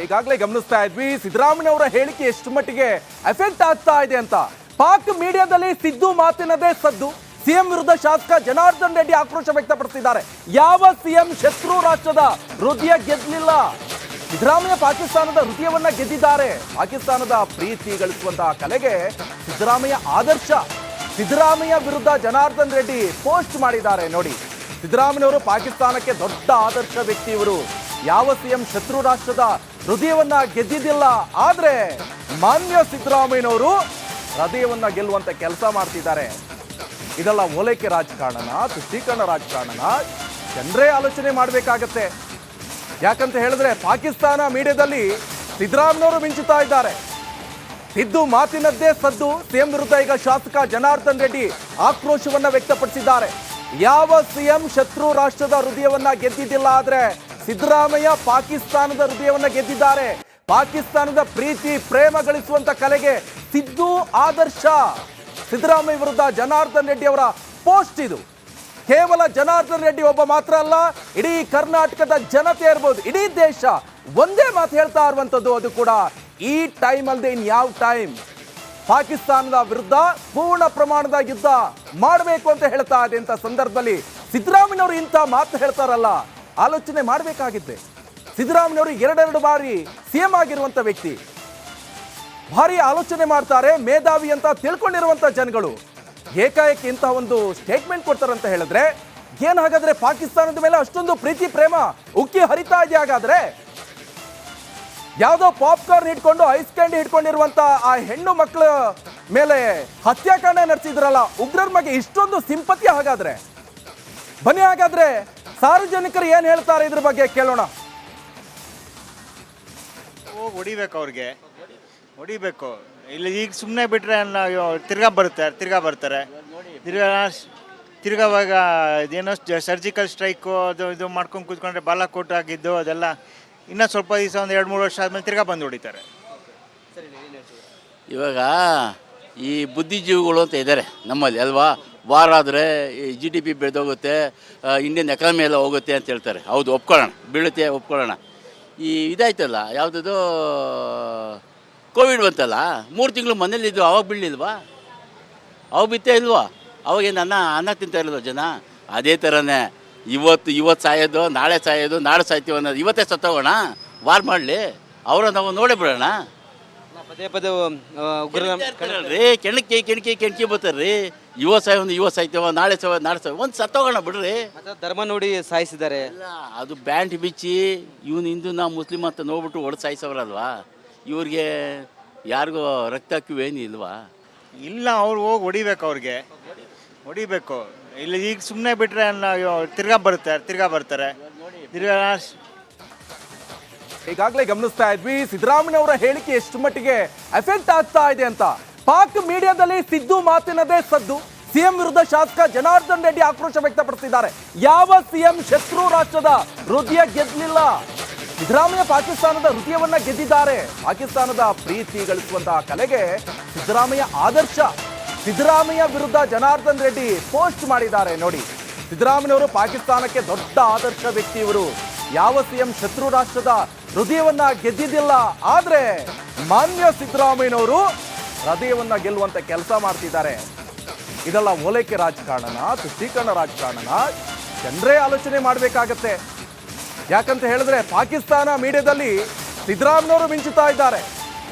ಈಗಾಗಲೇ ಗಮನಿಸ್ತಾ ಇದ್ವಿ ಸಿದ್ದರಾಮಯ್ಯ ಅವರ ಹೇಳಿಕೆ ಎಷ್ಟು ಮಟ್ಟಿಗೆ ಎಫೆಕ್ಟ್ ಆಗ್ತಾ ಇದೆ ಅಂತ. ಪಾಕ್ ಮೀಡಿಯಾದಲ್ಲಿ ಸಿದ್ದು ಮಾತಿನದೇ ಸದ್ದು. ಸಿಎಂ ವಿರುದ್ಧ ಶಾಸಕ ಜನಾರ್ದನ್ ರೆಡ್ಡಿ ಆಕ್ರೋಶ ವ್ಯಕ್ತಪಡಿಸಿದ್ದಾರೆ. ಯಾವ ಸಿಎಂ ಶತ್ರು ರಾಷ್ಟ್ರದ ಹೃದಯ ಗೆದ್ದಲಿಲ್ಲ, ಸಿದ್ದರಾಮಯ್ಯ ಪಾಕಿಸ್ತಾನದ ಹೃದಯವನ್ನ ಗೆದ್ದಿದ್ದಾರೆ. ಪಾಕಿಸ್ತಾನದ ಪ್ರೀತಿ ಗಳಿಸುವಂತಹ ಕಲೆಗೆ ಸಿದ್ದರಾಮಯ್ಯ ಆದರ್ಶ. ಸಿದ್ದರಾಮಯ್ಯ ವಿರುದ್ಧ ಜನಾರ್ದನ್ ರೆಡ್ಡಿ ಪೋಸ್ಟ್ ಮಾಡಿದ್ದಾರೆ ನೋಡಿ. ಸಿದ್ದರಾಮಯ್ಯವರು ಪಾಕಿಸ್ತಾನಕ್ಕೆ ದೊಡ್ಡ ಆದರ್ಶ ವ್ಯಕ್ತಿ ಇವರು. ಯಾವ ಸಿಎಂ ಶತ್ರು ರಾಷ್ಟ್ರದ ಹೃದಯವನ್ನ ಗೆದ್ದಿದ್ದಿಲ್ಲ, ಆದ್ರೆ ಮಾನ್ಯ ಸಿದ್ದರಾಮಯ್ಯನವರು ಹೃದಯವನ್ನ ಗೆಲ್ಲುವಂತ ಕೆಲಸ ಮಾಡ್ತಿದ್ದಾರೆ. ಇದೆಲ್ಲ ಓಲೈಕೆ ರಾಜಕಾರಣನ, ತುಷ್ಟೀಕರಣ ರಾಜಕಾರಣನ? ಜನರೇ ಆಲೋಚನೆ ಮಾಡಬೇಕಾಗತ್ತೆ. ಯಾಕಂತ ಹೇಳಿದ್ರೆ ಪಾಕಿಸ್ತಾನ ಮೀಡಿಯಾದಲ್ಲಿ ಸಿದ್ದರಾಮಯ್ಯನವರು ಮಿಂಚುತ್ತಾ ಇದ್ದಾರೆ. ಸಿದ್ದು ಮಾತಿನದ್ದೇ ಸದ್ದು. ಸಿಎಂ ವಿರುದ್ಧ ಈಗ ಶಾಸಕ ಜನಾರ್ದನ್ ರೆಡ್ಡಿ ಆಕ್ರೋಶವನ್ನ ವ್ಯಕ್ತಪಡಿಸಿದ್ದಾರೆ. ಯಾವ ಸಿಎಂ ಶತ್ರು ರಾಷ್ಟ್ರದ ಹೃದಯವನ್ನ ಗೆದ್ದಿದ್ದಿಲ್ಲ, ಆದ್ರೆ ಸಿದ್ದರಾಮಯ್ಯ ಪಾಕಿಸ್ತಾನದ ಹೃದಯವನ್ನ ಗೆದ್ದಿದ್ದಾರೆ. ಪಾಕಿಸ್ತಾನದ ಪ್ರೀತಿ ಪ್ರೇಮ ಗಳಿಸುವಂತ ಕಲೆಗೆ ಸಿದ್ದು ಆದರ್ಶ. ಸಿದ್ದರಾಮಯ್ಯ ವಿರುದ್ಧ ಜನಾರ್ದನ್ ರೆಡ್ಡಿ ಅವರ ಪೋಸ್ಟ್ ಇದು. ಕೇವಲ ಜನಾರ್ದನ್ ರೆಡ್ಡಿ ಒಬ್ಬ ಮಾತ್ರ ಅಲ್ಲ, ಇಡೀ ಕರ್ನಾಟಕದ ಜನತೆ ಇರ್ಬೋದು, ಇಡೀ ದೇಶ ಒಂದೇ ಮಾತು ಹೇಳ್ತಾ ಇರುವಂತದ್ದು. ಅದು ಕೂಡ ಈ ಟೈಮ್ ಅಲ್ಲದೆ ಇನ್ ಯಾವ ಟೈಮ್ ಪಾಕಿಸ್ತಾನದ ವಿರುದ್ಧ ಪೂರ್ಣ ಪ್ರಮಾಣದ ಯುದ್ಧ ಮಾಡಬೇಕು ಅಂತ ಹೇಳ್ತಾ ಇದೆ. ಅಂತ ಸಂದರ್ಭದಲ್ಲಿ ಸಿದ್ದರಾಮಯ್ಯನವರು ಇಂಥ ಮಾತು ಹೇಳ್ತಾರಲ್ಲ, ಆಲೋಚನೆ ಮಾಡಬೇಕಾಗಿದ್ದೆ. ಸಿದ್ದರಾಮಯ್ಯವರು ಎರಡೆರಡು ಬಾರಿ ಸಿಎಂ ಆಗಿರುವಂತ ವ್ಯಕ್ತಿ, ಭಾರಿ ಆಲೋಚನೆ ಮಾಡ್ತಾರೆ, ಮೇಧಾವಿ ಅಂತ ತಿಳ್ಕೊಂಡಿರುವಂತ ಜನಗಳು ಏಕಾಏಕಿ ಇಂತಹ ಒಂದು ಸ್ಟೇಟ್ಮೆಂಟ್ ಕೊಡ್ತಾರಂತ ಹೇಳಿದ್ರೆ ಏನ್ ಹಾಗಾದ್ರೆ ಪಾಕಿಸ್ತಾನದ ಮೇಲೆ ಅಷ್ಟೊಂದು ಪ್ರೀತಿ ಪ್ರೇಮ ಉಕ್ಕಿ ಹರಿತಾ ಇದೆ? ಹಾಗಾದ್ರೆ ಯಾವುದೋ ಪಾಪ್ಕಾರ್ನ್ ಹಿಡ್ಕೊಂಡು ಐಸ್ ಕ್ಯಾಂಡಿ ಹಿಡ್ಕೊಂಡಿರುವಂತ ಆ ಹೆಣ್ಣು ಮಕ್ಕಳ ಮೇಲೆ ಹತ್ಯಾಕಾಂಡ ನಡೆಸಿದ್ರಲ್ಲ ಉಗ್ರರ ಬಗ್ಗೆ ಇಷ್ಟೊಂದು ಸಿಂಪತಿ? ಹಾಗಾದ್ರೆ ಬನ್ನಿ, ಹಾಗಾದ್ರೆ ಸಾರ್ವಜನಿಕರು ಏನ್ ಹೇಳ್ತಾರೆ ಇದ್ರ ಬಗ್ಗೆ ಕೇಳೋಣ. ಹೊಡಿಬೇಕು, ಅವ್ರಿಗೆ ಹೊಡಿಬೇಕು. ಇಲ್ಲಿ ಈಗ ಸುಮ್ಮನೆ ಬಿಟ್ರೆ ತಿರ್ಗಾ ಬರ್ತಾರೆ ತಿರ್ಗಾವಾಗ ಇದೇನೋ ಸರ್ಜಿಕಲ್ ಸ್ಟ್ರೈಕು ಅದು ಇದು ಮಾಡ್ಕೊಂಡು ಕೂತ್ಕೊಂಡ್ರೆ ಬಾಲಾಕೋಟ್ ಆಗಿದ್ದು ಅದೆಲ್ಲ ಇನ್ನೂ ಸ್ವಲ್ಪ ದಿವಸ ಒಂದು 2-3 ವರ್ಷ ಆದಮೇಲೆ ತಿರ್ಗಾ ಬಂದು ಹೊಡಿತಾರೆ. ಇವಾಗ ಈ ಬುದ್ಧಿಜೀವಿಗಳು ಅಂತ ಇದ್ದಾರೆ ನಮ್ಮಲ್ಲಿ ಅಲ್ವಾ. ವಾರ ಆದರೆ GDP ಬೆಳೆದೋಗುತ್ತೆ, ಇಂಡಿಯನ್ ಎಕಾನಮಿ ಎಲ್ಲ ಹೋಗುತ್ತೆ ಅಂತ ಹೇಳ್ತಾರೆ. ಹೌದು, ಒಪ್ಕೊಳ್ಳೋಣ, ಬೀಳುತ್ತೆ, ಒಪ್ಕೊಳ್ಳೋಣ. ಈ ಇದಾಯ್ತಲ್ಲ, ಯಾವುದದು ಕೋವಿಡ್ ಬಂತಲ್ಲ, 3 ತಿಂಗಳು ಮನೇಲಿದ್ದು, ಅವಾಗ ಬೀಳಲಿಲ್ವಾ? ಅವಾಗ ಬಿತ್ತೇ ಇಲ್ವಾ? ಅವಾಗೇನು ಅನ್ನ ತಿಂತಾ ಇರೋದು ಜನ? ಅದೇ ಥರನೇ ಇವತ್ತು ಸಾಯೋದು, ನಾಳೆ ಸಾಯೋದು, ನಾಳೆ ಸಾಯ್ತೀವಿ ಅನ್ನೋದು. ಇವತ್ತೇ ಸತ್ತೋಗೋಣ, ವಾರ್ ಮಾಡಲಿ, ಅವರ ನಾವು ನೋಡೇ ಬಿಡೋಣ. ಪದೇ ರೀ ಕೆಣಕಿ ಬರ್ತಾರ್ರಿ. ಇವತ್ತು ಸಾಯ್ತೀವ, ನಾಳೆ ಒಂದು ಸತ್ತೋಗೋಣ ಬಿಡ್ರಿ. ಧರ್ಮ ನೋಡಿ ಸಾಯಿಸಿದ್ದಾರೆ. ಇಲ್ಲ, ಅದು ಬ್ಯಾಂಡ್ ಬಿಚ್ಚಿ ಇವನು ಹಿಂದೂ ನಾ ಮುಸ್ಲಿಂ ಅಂತ ನೋಡ್ಬಿಟ್ಟು ಹೊಡೆದು ಸಾಯಿಸೋರಲ್ವಾ. ಇವ್ರಿಗೆ ಯಾರಿಗೂ ರಕ್ತ ಹಾಕಿವೇನು ಇಲ್ವಾ? ಇಲ್ಲ, ಅವ್ರು ಹೋಗಿ ಹೊಡಿಬೇಕು, ಅವ್ರಿಗೆ ಹೊಡಿಬೇಕು. ಇಲ್ಲಿ ಈಗ ಸುಮ್ಮನೆ ಬಿಟ್ರೆ ತಿರ್ಗಾ ಬರ್ತಾರೆ ಈಗಾಗಲೇ ಗಮನಿಸ್ತಾ ಇದ್ವಿ ಸಿದ್ದರಾಮಯ್ಯ ಅವರ ಹೇಳಿಕೆ ಎಷ್ಟು ಮಟ್ಟಿಗೆ ಎಫೆಕ್ಟ್ ಆಗ್ತಾ ಇದೆ ಅಂತ. ಪಾಕ್ ಮೀಡಿಯಾದಲ್ಲಿ ಸಿದ್ದು ಮಾತಿನದೇ ಸದ್ದು. ಸಿಎಂ ವಿರುದ್ಧ ಶಾಸಕ ಜನಾರ್ದನ್ ರೆಡ್ಡಿ ಆಕ್ರೋಶ ವ್ಯಕ್ತಪಡಿಸಿದ್ದಾರೆ. ಯಾವ ಸಿಎಂ ಶತ್ರು ರಾಷ್ಟ್ರದ ಹೃದಯ ಗೆದ್ದಲಿಲ್ಲ, ಸಿದ್ದರಾಮಯ್ಯ ಪಾಕಿಸ್ತಾನದ ಹೃದಯವನ್ನ ಗೆದ್ದಿದ್ದಾರೆ. ಪಾಕಿಸ್ತಾನದ ಪ್ರೀತಿ ಗಳಿಸುವಂತಹ ಕಲೆಗೆ ಸಿದ್ದರಾಮಯ್ಯ ಆದರ್ಶ. ಸಿದ್ದರಾಮಯ್ಯ ವಿರುದ್ಧ ಜನಾರ್ದನ್ ರೆಡ್ಡಿ ಪೋಸ್ಟ್ ಮಾಡಿದ್ದಾರೆ ನೋಡಿ. ಸಿದ್ದರಾಮಯ್ಯವರು ಪಾಕಿಸ್ತಾನಕ್ಕೆ ದೊಡ್ಡ ಆದರ್ಶ ವ್ಯಕ್ತಿ ಇವರು. ಯಾವ ಸಿಎಂ ಶತ್ರು ರಾಷ್ಟ್ರದ ಹೃದಯವನ್ನ ಗೆದ್ದಿದ್ದಿಲ್ಲ, ಆದ್ರೆ ಮಾನ್ಯ ಸಿದ್ದರಾಮಯ್ಯನವರು ಹೃದಯವನ್ನ ಗೆಲ್ಲುವಂತ ಕೆಲಸ ಮಾಡ್ತಿದ್ದಾರೆ. ಇದೆಲ್ಲ ಓಲೈಕೆ ರಾಜಕಾರಣನ, ತುಷ್ಟೀಕರಣ ರಾಜಕಾರಣನ? ಜನರೇ ಆಲೋಚನೆ ಮಾಡಬೇಕಾಗತ್ತೆ. ಯಾಕಂತ ಹೇಳಿದ್ರೆ ಪಾಕಿಸ್ತಾನ ಮೀಡಿಯಾದಲ್ಲಿ ಸಿದ್ದರಾಮಯ್ಯನವರು ಮಿಂಚುತ್ತಾ ಇದ್ದಾರೆ.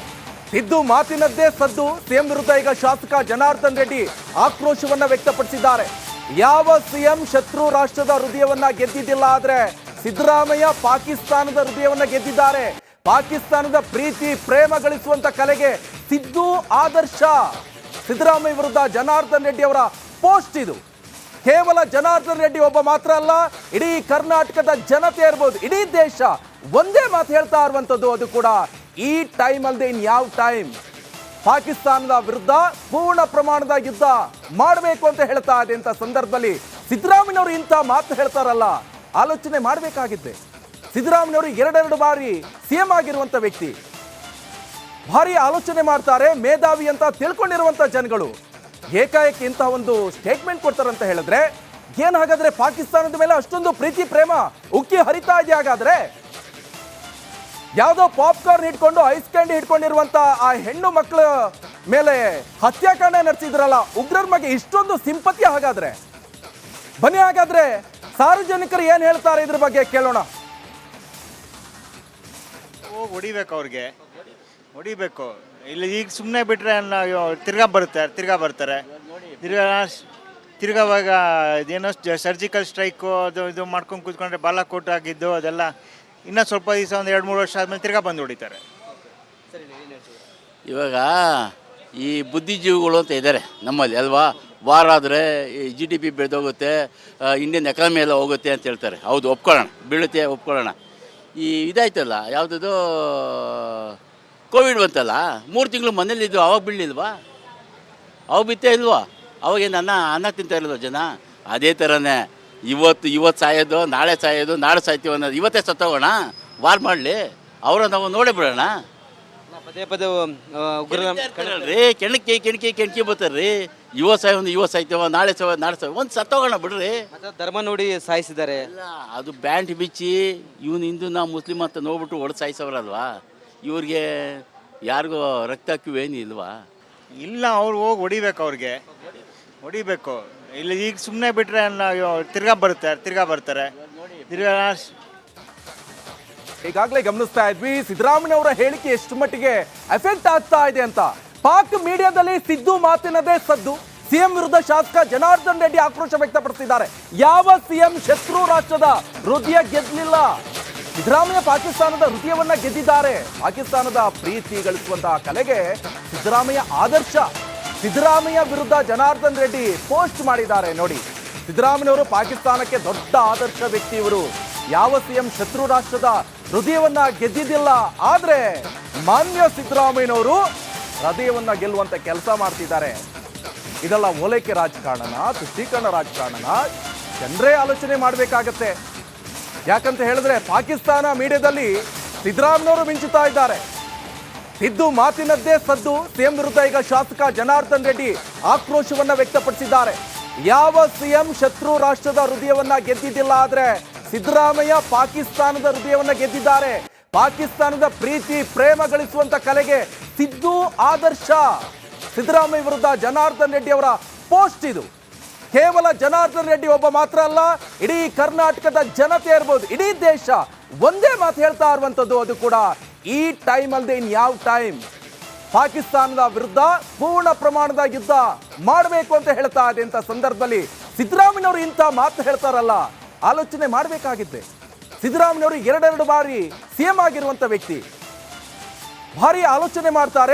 ಸಿದ್ದು ಮಾತಿನದ್ದೇ ಸದ್ದು. ಸಿಎಂ ವಿರುದ್ಧ ಈಗ ಶಾಸಕ ಜನಾರ್ದನ್ ರೆಡ್ಡಿ ಆಕ್ರೋಶವನ್ನ ವ್ಯಕ್ತಪಡಿಸಿದ್ದಾರೆ. ಯಾವ ಸಿಎಂ ಶತ್ರು ರಾಷ್ಟ್ರದ ಹೃದಯವನ್ನ ಗೆದ್ದಿದ್ದಿಲ್ಲ, ಆದ್ರೆ ಸಿದ್ದರಾಮಯ್ಯ ಪಾಕಿಸ್ತಾನದ ಹೃದಯವನ್ನ ಗೆದ್ದಿದ್ದಾರೆ. ಪಾಕಿಸ್ತಾನದ ಪ್ರೀತಿ ಪ್ರೇಮ ಗಳಿಸುವಂತ ಕಲೆಗೆ ಸಿದ್ದು ಆದರ್ಶ. ಸಿದ್ದರಾಮಯ್ಯ ವಿರುದ್ಧ ಜನಾರ್ದನ್ ರೆಡ್ಡಿ ಅವರ ಪೋಸ್ಟ್ ಇದು. ಕೇವಲ ಜನಾರ್ದನ್ ರೆಡ್ಡಿ ಒಬ್ಬ ಮಾತ್ರ ಅಲ್ಲ, ಇಡೀ ಕರ್ನಾಟಕದ ಜನತೆ ಇರ್ಬೋದು, ಇಡೀ ದೇಶ ಒಂದೇ ಮಾತು ಹೇಳ್ತಾ ಇರುವಂತದ್ದು. ಅದು ಕೂಡ ಈ ಟೈಮ್ ಅಲ್ಲದೆ ಇನ್ ಯಾವ ಟೈಮ್ ಪಾಕಿಸ್ತಾನದ ವಿರುದ್ಧ ಪೂರ್ಣ ಪ್ರಮಾಣದ ಯುದ್ಧ ಮಾಡಬೇಕು ಅಂತ ಹೇಳ್ತಾ ಇದೆ. ಅಂತ ಸಂದರ್ಭದಲ್ಲಿ ಸಿದ್ದರಾಮಯ್ಯನವರು ಇಂಥ ಮಾತು ಹೇಳ್ತಾರಲ್ಲ, ಆಲೋಚನೆ ಮಾಡಬೇಕಾಗಿದ್ದೆ. ಸಿದ್ದರಾಮಯ್ಯವರು ಎರಡೆರಡು ಬಾರಿ ಸಿಎಂ ಆಗಿರುವಂತ ವ್ಯಕ್ತಿ, ಭಾರಿ ಆಲೋಚನೆ ಮಾಡ್ತಾರೆ, ಮೇಧಾವಿ ಅಂತ ತಿಳ್ಕೊಂಡಿರುವಂತ ಜನಗಳು ಏಕಾಏಕಿ ಇಂತಹ ಒಂದು ಸ್ಟೇಟ್ಮೆಂಟ್ ಕೊಡ್ತಾರಂತ ಹೇಳಿದ್ರೆ ಏನ್ ಹಾಗಾದ್ರೆ ಪಾಕಿಸ್ತಾನದ ಮೇಲೆ ಅಷ್ಟೊಂದು ಪ್ರೀತಿ ಪ್ರೇಮ ಉಕ್ಕಿ ಹರಿತಾ ಇದೆ? ಹಾಗಾದ್ರೆ ಯಾವುದೋ ಪಾಪ್ಕಾರ್ನ್ ಹಿಡ್ಕೊಂಡು ಐಸ್ ಕ್ಯಾಂಡಿ ಹಿಡ್ಕೊಂಡಿರುವಂತ ಆ ಹೆಣ್ಣು ಮಕ್ಕಳ ಮೇಲೆ ಹತ್ಯಾಕಾಂಡ ನಡೆಸಿದ್ರಲ್ಲ ಉಗ್ರರ ಬಗ್ಗೆ ಇಷ್ಟೊಂದು ಸಿಂಪತಿ. ಹಾಗಾದ್ರೆ ಬನ್ನಿ, ಹಾಗಾದ್ರೆ ಸಾರ್ವಜನಿಕರು ಏನ್ ಹೇಳ್ತಾರೆ ಇದ್ರ ಬಗ್ಗೆ ಕೇಳೋಣ. ಹೋಗಿ ಹೊಡಿಬೇಕು, ಅವ್ರಿಗೆ ಹೊಡಿಬೇಕು. ಇಲ್ಲಿ ಈಗ ಸುಮ್ಮನೆ ಬಿಟ್ಟರೆ ತಿರ್ಗಾ ಬರ್ತಾರೆ ತಿರ್ಗಾವಾಗ ಇದೇನೋ ಸರ್ಜಿಕಲ್ ಸ್ಟ್ರೈಕು ಇದು ಮಾಡ್ಕೊಂಡು ಕೂತ್ಕೊಂಡ್ರೆ ಬಾಲಾಕೋಟ್ ಆಗಿದ್ದು ಅದೆಲ್ಲ ಇನ್ನೂ ಸ್ವಲ್ಪ ದಿವಸ ಒಂದು 2-3 ವರ್ಷ ಆದಮೇಲೆ ತಿರ್ಗಾ ಬಂದು ಹೊಡಿತಾರೆ. ಇವಾಗ ಈ ಬುದ್ಧಿಜೀವಿಗಳು ಅಂತ ಇದ್ದಾರೆ ನಮ್ಮಲ್ಲಿ ಅಲ್ವಾ. ವಾರ ಆದರೆ GDP ಬೆಳೆದೋಗುತ್ತೆ, ಇಂಡಿಯನ್ ಎಕಾನಮಿ ಎಲ್ಲ ಹೋಗುತ್ತೆ ಅಂತ ಹೇಳ್ತಾರೆ. ಹೌದು, ಒಪ್ಕೊಳ್ಳೋಣ, ಬೀಳುತ್ತೆ, ಒಪ್ಕೊಳ್ಳೋಣ. ಈ ಇದಾಯ್ತಲ್ಲ, ಯಾವುದದು ಕೋವಿಡ್ ಬಂತಲ್ಲ, 3 ತಿಂಗಳು ಮನೇಲಿದ್ದು, ಅವಾಗ ಬೀಳಲಿಲ್ವಾ? ಅವಾಗ ಬಿತ್ತೇ ಇಲ್ವಾ? ಅವಾಗೇನು ಅನ್ನ ತಿಂತಾ ಇರೋದು ಜನ. ಅದೇ ಥರನೇ ಇವತ್ತು ಸಾಯೋದು, ನಾಳೆ ಸಾಯೋದು, ನಾಳೆ ಸಾಯ್ತೀವಿ ಅನ್ನೋದು. ಇವತ್ತೇ ಸತ್ತೋಗೋಣ, ವಾರ್ ಮಾಡಲಿ, ಅವರ ನಾವು ನೋಡೇ ಬಿಡೋಣ. ಪದೇ ಉಗ್ರ ರೀ ಕೆಣಕಿ ಬರ್ತಾರ್ರಿ. ಇವತ್ತು ಸಾಯ್ತೀವ, ನಾಳೆ ಒಂದು ಸತ್ತೋಗೋಣ ಬಿಡ್ರಿ. ಮತ್ತೆ ಧರ್ಮ ನೋಡಿ ಸಾಯಿಸಿದ್ದಾರೆ. ಇಲ್ಲ, ಅದು ಬ್ಯಾಂಡ್ ಬಿಚ್ಚಿ ಇವನು ಹಿಂದೂ ನಾ ಮುಸ್ಲಿಮ್ ಅಂತ ನೋಡ್ಬಿಟ್ಟು ಹೊಡೆದು ಸಾಯಿಸೋರಲ್ವಾ. ಇವ್ರಿಗೆ ಯಾರಿಗೂ ರಕ್ತ ಕ್ಯೂ ಇಲ್ವಾ? ಇಲ್ಲ, ಅವ್ರು ಹೋಗಿ ಹೊಡಿಬೇಕು, ಅವ್ರಿಗೆ ಹೊಡಿಬೇಕು. ಇಲ್ಲಿ ಈಗ ಸುಮ್ಮನೆ ಬಿಟ್ಟರೆ ತಿರ್ಗಾ ಬರ್ತಾರೆ ಈಗಾಗಲೇ ಗಮನಿಸ್ತಾ ಇದ್ವಿ ಸಿದ್ದರಾಮಯ್ಯ ಹೇಳಿಕೆ ಎಷ್ಟು ಮಟ್ಟಿಗೆ ಎಫೆಕ್ಟ್ ಆಗ್ತಾ ಇದೆ ಅಂತ. ಪಾಕ್ ಮೀಡಿಯಾದಲ್ಲಿ ಸಿದ್ದು ಮಾತಿನದೇ ಸದ್ದು. ಸಿಎಂ ವಿರುದ್ಧ ಶಾಸಕ ಜನಾರ್ದನ್ ರೆಡ್ಡಿ ಆಕ್ರೋಶ ವ್ಯಕ್ತಪಡಿಸಿದ್ದಾರೆ. ಯಾವ ಸಿಎಂ ಶತ್ರು ರಾಷ್ಟ್ರದ ಹೃದಯ ಗೆದ್ದಲಿಲ್ಲ, ಸಿದ್ದರಾಮಯ್ಯ ಪಾಕಿಸ್ತಾನದ ಹೃದಯವನ್ನ ಗೆದ್ದಿದ್ದಾರೆ. ಪಾಕಿಸ್ತಾನದ ಪ್ರೀತಿ ಗಳಿಸುವಂತಹ ಕಲೆಗೆ ಸಿದ್ದರಾಮಯ್ಯ ಆದರ್ಶ. ಸಿದ್ದರಾಮಯ್ಯ ವಿರುದ್ಧ ಜನಾರ್ದನ್ ರೆಡ್ಡಿ ಪೋಸ್ಟ್ ಮಾಡಿದ್ದಾರೆ ನೋಡಿ. ಸಿದ್ದರಾಮಯ್ಯವರು ಪಾಕಿಸ್ತಾನಕ್ಕೆ ದೊಡ್ಡ ಆದರ್ಶ ವ್ಯಕ್ತಿ ಇವರು. ಯಾವ ಸಿಎಂ ಶತ್ರು ರಾಷ್ಟ್ರದ ಹೃದಯವನ್ನ ಗೆದ್ದಿದ್ದಿಲ್ಲ, ಆದ್ರೆ ಮಾನ್ಯ ಸಿದ್ದರಾಮಯ್ಯನವರು ಹೃದಯವನ್ನ ಗೆಲ್ಲುವಂತ ಕೆಲಸ ಮಾಡ್ತಿದ್ದಾರೆ. ಇದೆಲ್ಲ ಓಲೈಕೆ ರಾಜಕಾರಣನ, ತುಷ್ಟೀಕರಣ ರಾಜಕಾರಣನ? ಜನರೇ ಆಲೋಚನೆ ಮಾಡಬೇಕಾಗತ್ತೆ. ಯಾಕಂತ ಹೇಳಿದ್ರೆ ಪಾಕಿಸ್ತಾನ ಮೀಡಿಯಾದಲ್ಲಿ ಸಿದ್ದರಾಮಯ್ಯನವರು ಮಿಂಚುತ್ತಾ ಇದ್ದಾರೆ. ಸಿದ್ದು ಮಾತಿನದ್ದೇ ಸದ್ದು. ಸಿಎಂ ವಿರುದ್ಧ ಈಗ ಶಾಸಕ ಜನಾರ್ದನ್ ರೆಡ್ಡಿ ಆಕ್ರೋಶವನ್ನ ವ್ಯಕ್ತಪಡಿಸಿದ್ದಾರೆ. ಯಾವ ಸಿಎಂ ಶತ್ರು ರಾಷ್ಟ್ರದ ಹೃದಯವನ್ನ ಗೆದ್ದಿದ್ದಿಲ್ಲ, ಆದ್ರೆ ಸಿದ್ದರಾಮಯ್ಯ ಪಾಕಿಸ್ತಾನದ ಹೃದಯವನ್ನ ಗೆದ್ದಿದ್ದಾರೆ. ಪಾಕಿಸ್ತಾನದ ಪ್ರೀತಿ ಪ್ರೇಮ ಗಳಿಸುವಂತ ಕಲೆಗೆ ಸಿದ್ದು ಆದರ್ಶ. ಸಿದ್ದರಾಮಯ್ಯ ವಿರುದ್ಧ ಜನಾರ್ದನ್ ರೆಡ್ಡಿ ಅವರ ಪೋಸ್ಟ್ ಇದು. ಕೇವಲ ಜನಾರ್ದನ್ ರೆಡ್ಡಿ ಒಬ್ಬ ಮಾತ್ರ ಅಲ್ಲ, ಇಡೀ ಕರ್ನಾಟಕದ ಜನತೆ ಇರ್ಬೋದು, ಇಡೀ ದೇಶ ಒಂದೇ ಮಾತು ಹೇಳ್ತಾ ಇರುವಂತದ್ದು. ಅದು ಕೂಡ ಈ ಟೈಮ್ ಅಲ್ಲದೆ ಇನ್ ಯಾವ ಟೈಮ್ ಪಾಕಿಸ್ತಾನದ ವಿರುದ್ಧ ಪೂರ್ಣ ಪ್ರಮಾಣದ ಯುದ್ಧ ಮಾಡಬೇಕು ಅಂತ ಹೇಳ್ತಾ ಇದೆ. ಅಂತ ಸಂದರ್ಭದಲ್ಲಿ ಸಿದ್ದರಾಮಯ್ಯವರು ಇಂಥ ಮಾತು ಹೇಳ್ತಾರಲ್ಲ, ಆಲೋಚನೆ ಮಾಡಬೇಕಾಗಿದ್ದೆ. ಸಿದ್ದರಾಮಯ್ಯವರು 2 ಬಾರಿ ಸಿಎಂ ಆಗಿರುವಂತ ವ್ಯಕ್ತಿ, ಭಾರಿ ಆಲೋಚನೆ ಮಾಡ್ತಾರೆ.